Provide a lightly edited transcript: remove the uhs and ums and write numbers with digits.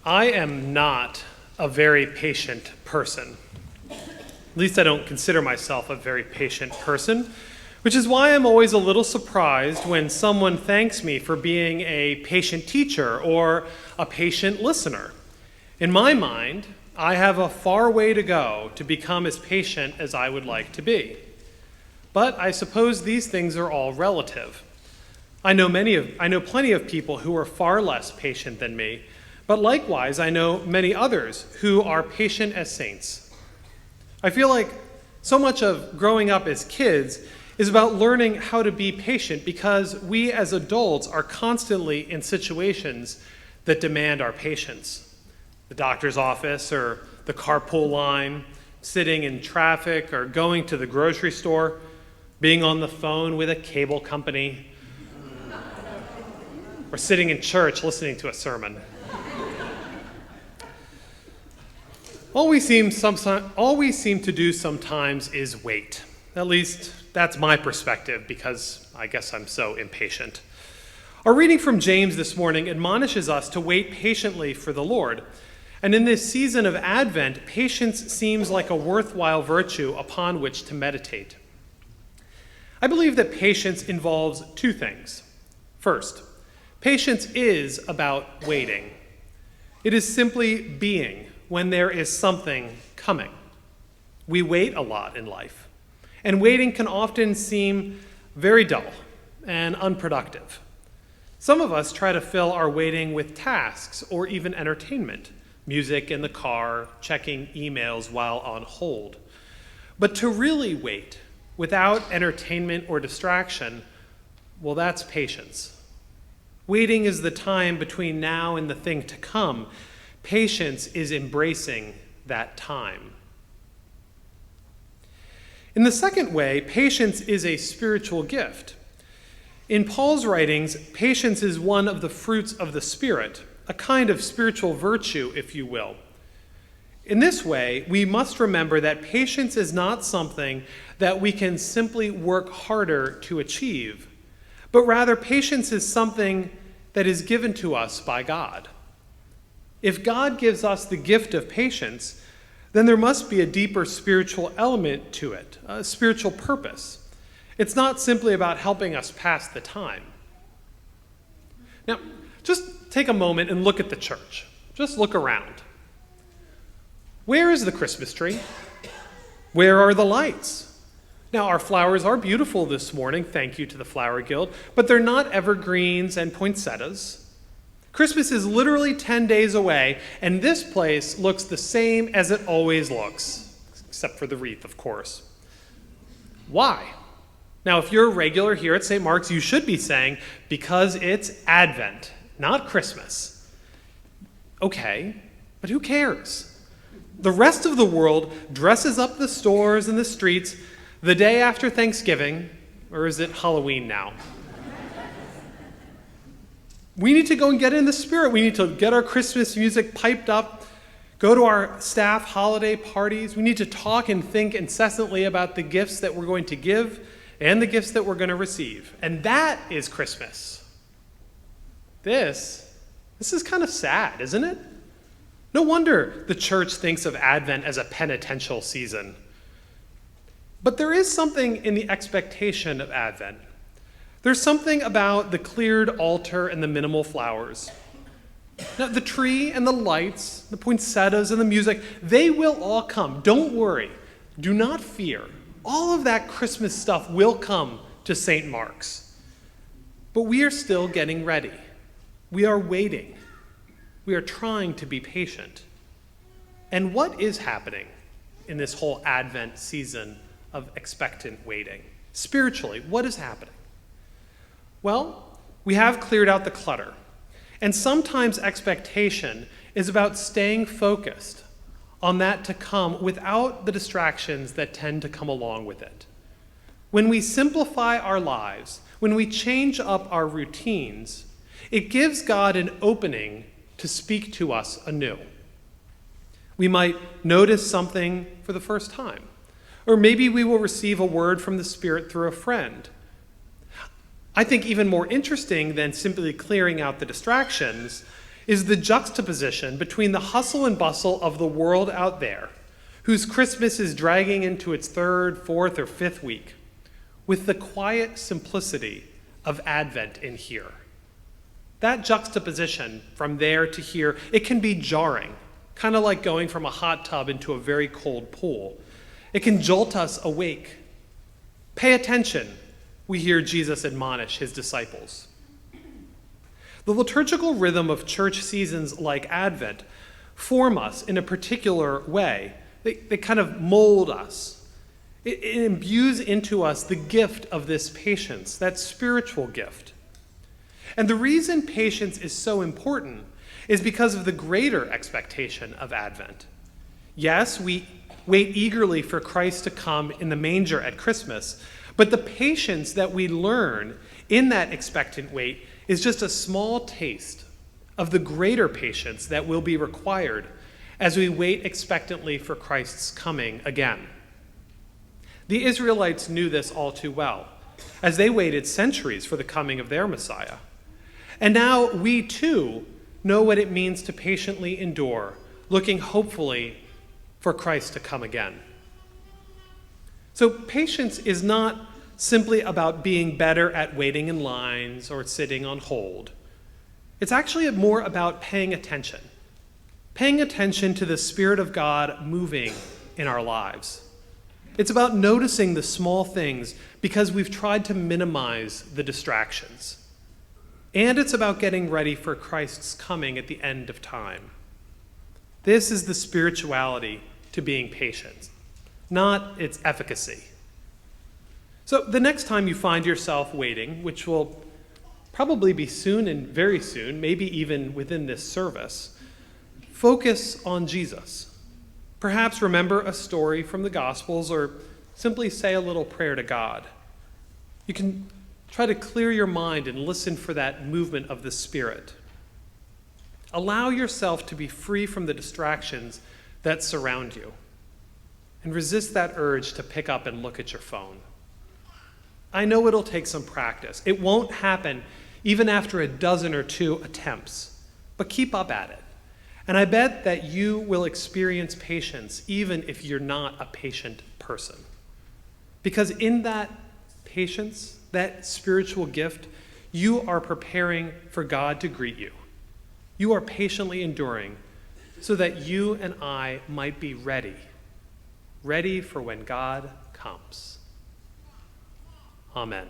I am not a very patient person. At least I don't consider myself a very patient person, which is why I'm always a little surprised when someone thanks me for being a patient teacher or a patient listener. In my mind, I have a far way to go to become as patient as I would like to be. But I suppose these things are all relative. I know plenty of people who are far less patient than me, but likewise I know many others who are patient as saints. I feel like so much of growing up as kids is about learning how to be patient because we as adults are constantly in situations that demand our patience. The doctor's office or the carpool line, sitting in traffic or going to the grocery store, being on the phone with a cable company, or sitting in church listening to a sermon. All we seem to do sometimes is wait. At least that's my perspective because I guess I'm so impatient. Our reading from James this morning admonishes us to wait patiently for the Lord. And in this season of Advent, patience seems like a worthwhile virtue upon which to meditate. I believe that patience involves two things. First, patience is about waiting. It is simply being when there is something coming. We wait a lot in life, and waiting can often seem very dull and unproductive. Some of us try to fill our waiting with tasks or even entertainment, music in the car, checking emails while on hold. But to really wait without entertainment or distraction, well, that's patience. Waiting is the time between now and the thing to come. Patience is embracing that time. In the second way, patience is a spiritual gift. In Paul's writings, patience is one of the fruits of the Spirit, a kind of spiritual virtue, if you will. In this way, we must remember that patience is not something that we can simply work harder to achieve, but rather patience is something that is given to us by God. If God gives us the gift of patience, then there must be a deeper spiritual element to it, a spiritual purpose. It's not simply about helping us pass the time. Now, just take a moment and look at the church. Just look around. Where is the Christmas tree? Where are the lights? Now, our flowers are beautiful this morning, thank you to the Flower Guild, but they're not evergreens and poinsettias. Christmas is literally 10 days away, and this place looks the same as it always looks, except for the wreath, of course. Why? Now, if you're a regular here at St. Mark's, you should be saying, because it's Advent, not Christmas. Okay, but who cares? The rest of the world dresses up the stores and the streets the day after Thanksgiving, or is it Halloween now? We need to go and get in the spirit. We need to get our Christmas music piped up, go to our staff holiday parties. We need to talk and think incessantly about the gifts that we're going to give and the gifts that we're going to receive. And that is Christmas. This is kind of sad, isn't it? No wonder the church thinks of Advent as a penitential season. But there is something in the expectation of Advent. There's something about the cleared altar and the minimal flowers. Now, the tree and the lights, the poinsettias and the music, they will all come. Don't worry. Do not fear. All of that Christmas stuff will come to St. Mark's. But we are still getting ready. We are waiting. We are trying to be patient. And what is happening in this whole Advent season of expectant waiting? Spiritually, what is happening? Well, we have cleared out the clutter. And sometimes expectation is about staying focused on that to come without the distractions that tend to come along with it. When we simplify our lives, when we change up our routines, it gives God an opening to speak to us anew. We might notice something for the first time, or maybe we will receive a word from the Spirit through a friend. I think even more interesting than simply clearing out the distractions is the juxtaposition between the hustle and bustle of the world out there, whose Christmas is dragging into its third, fourth, or fifth week, with the quiet simplicity of Advent in here. That juxtaposition from there to here, it can be jarring, kind of like going from a hot tub into a very cold pool. It can jolt us awake. Pay attention, we hear Jesus admonish his disciples. The liturgical rhythm of church seasons like Advent form us in a particular way. They kind of mold us. It imbues into us the gift of this patience, that spiritual gift. And the reason patience is so important is because of the greater expectation of Advent. Yes, we wait eagerly for Christ to come in the manger at Christmas, but the patience that we learn in that expectant wait is just a small taste of the greater patience that will be required as we wait expectantly for Christ's coming again. The Israelites knew this all too well, as they waited centuries for the coming of their Messiah. And now we too know what it means to patiently endure, looking hopefully for Christ to come again. So patience is not simply about being better at waiting in lines or sitting on hold. It's actually more about paying attention to the Spirit of God moving in our lives. It's about noticing the small things because we've tried to minimize the distractions. And it's about getting ready for Christ's coming at the end of time. This is the spirituality to being patient, not its efficacy. So the next time you find yourself waiting, which will probably be soon and very soon, maybe even within this service, focus on Jesus. Perhaps remember a story from the Gospels or simply say a little prayer to God. You can try to clear your mind and listen for that movement of the Spirit. Allow yourself to be free from the distractions that surround you and resist that urge to pick up and look at your phone. I know it'll take some practice. It won't happen even after a dozen or two attempts, but keep up at it. And I bet that you will experience patience even if you're not a patient person. Because in that patience, that spiritual gift, you are preparing for God to greet you. You are patiently enduring so that you and I might be ready for when God comes. Amen.